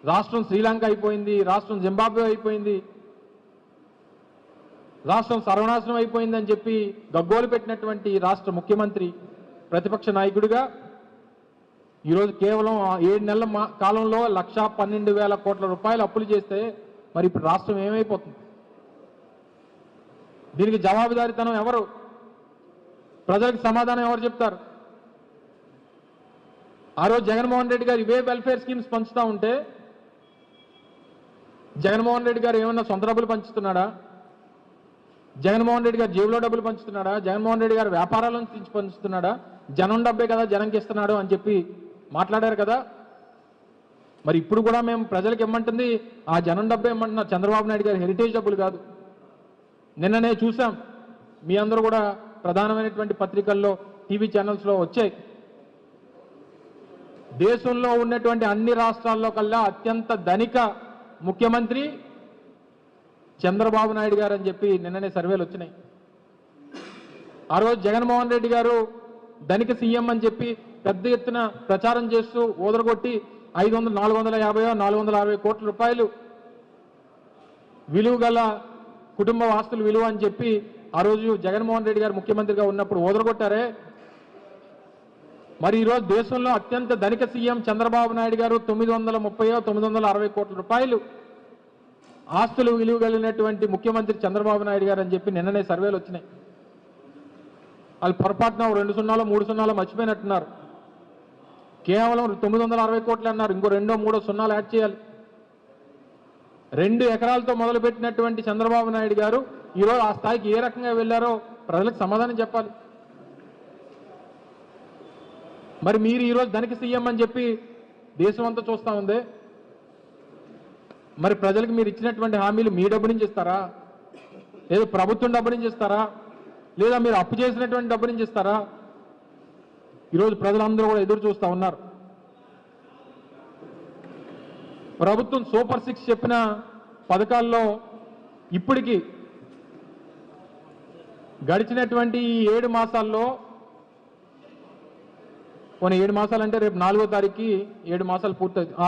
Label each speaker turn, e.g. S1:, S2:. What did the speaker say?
S1: రాష్ట్రం శ్రీలంక అయిపోయింది, రాష్ట్రం జింబాబ్వే అయిపోయింది, రాష్ట్రం సర్వనాశనం అయిపోయిందని చెప్పి గగ్గోలు పెట్టినటువంటి రాష్ట్ర ముఖ్యమంత్రి ప్రతిపక్ష నాయకుడిగా ఈరోజు కేవలం 7 నెలల కాలంలో 1,12,000 కోట్ల రూపాయలు అప్పులు చేస్తే మరి ఇప్పుడు రాష్ట్రం ఏమైపోతుంది? దీనికి జవాబుదారీతనం ఎవరు? ప్రజలకు సమాధానం ఎవరు చెప్తారు? ఆ రోజు జగన్మోహన్ రెడ్డి గారు ఇవే వెల్ఫేర్ స్కీమ్స్ పంచుతూ ఉంటే జగన్మోహన్ రెడ్డి గారు ఏమన్నా సొంత డబ్బులు పంచుతున్నాడా? జగన్మోహన్ రెడ్డి గారు జేబులో డబ్బులు పంచుతున్నాడా? జగన్మోహన్ రెడ్డి గారు వ్యాపారాల నుంచి పంచుతున్నాడా? జనం డబ్బే కదా జనంకి ఇస్తున్నాడు అని చెప్పి మాట్లాడారు కదా. మరి ఇప్పుడు కూడా మేము ప్రజలకు ఇమ్మంటుంది ఆ జనం డబ్బే ఇమ్మంటున్నారు, చంద్రబాబు నాయుడు గారు హెరిటేజ్ డబ్బులు కాదు. నిన్ననే చూసాం, మీ అందరూ కూడా ప్రధానమైనటువంటి పత్రికల్లో టీవీ ఛానల్స్లో వచ్చాయి. దేశంలో ఉన్నటువంటి అన్ని రాష్ట్రాల్లో కల్లా అత్యంత ధనిక ముఖ్యమంత్రి చంద్రబాబు నాయుడు గారు అని చెప్పి నిన్ననే సర్వేలు వచ్చినాయి. ఆ రోజు జగన్మోహన్ రెడ్డి గారు ధనిక సీఎం అని చెప్పి పెద్ద ఎత్తున ప్రచారం చేస్తూ ఓదరగొట్టి 450 కోట్ల రూపాయలు విలువ గల కుటుంబ ఆస్తులు విలువ అని చెప్పి ఆ రోజు జగన్మోహన్ రెడ్డి గారు ముఖ్యమంత్రిగా ఉన్నప్పుడు ఓదరగొట్టారే. మరి ఈరోజు దేశంలో అత్యంత ధనిక సీఎం చంద్రబాబు నాయుడు గారు 960 కోట్ల రూపాయలు ఆస్తులు విలువ కలిగినటువంటి ముఖ్యమంత్రి చంద్రబాబు నాయుడు గారు అని చెప్పి నిన్ననే సర్వేలు వచ్చినాయి. వాళ్ళు పొరపాటున 2 సున్నాలో 3 సున్నాలో మర్చిపోయినట్టున్నారు. కేవలం 960 కోట్లు అన్నారు, ఇంకో 2-3 సున్నాలు యాడ్ చేయాలి. 2 ఎకరాలతో మొదలుపెట్టినటువంటి చంద్రబాబు నాయుడు గారు ఈరోజు ఆ స్థాయికి ఏ రకంగా వెళ్ళారో ప్రజలకు సమాధానం చెప్పాలి. మరి మీరు ఈరోజు ధనిక సీఎం అని చెప్పి దేశం అంతా చూస్తూ ఉంది. మరి ప్రజలకు మీరు ఇచ్చినటువంటి హామీలు మీ డబ్బు నుంచి ఇస్తారా, లేదా ప్రభుత్వం డబ్బు నుంచి ఇస్తారా, లేదా మీరు అప్పు చేసినటువంటి డబ్బు నుంచి ఇస్తారా? ఈరోజు ప్రజలందరూ కూడా ఎదురు చూస్తూ ఉన్నారు. ప్రభుత్వం సూపర్ 6 చెప్పిన పథకాల్లో ఇప్పటికీ గడిచినటువంటి 7 మాసాల్లో, 7 మాసాలంటే రేపు 4వ తారీఖుకి 7 మాసాలు పూర్తవుతాయి.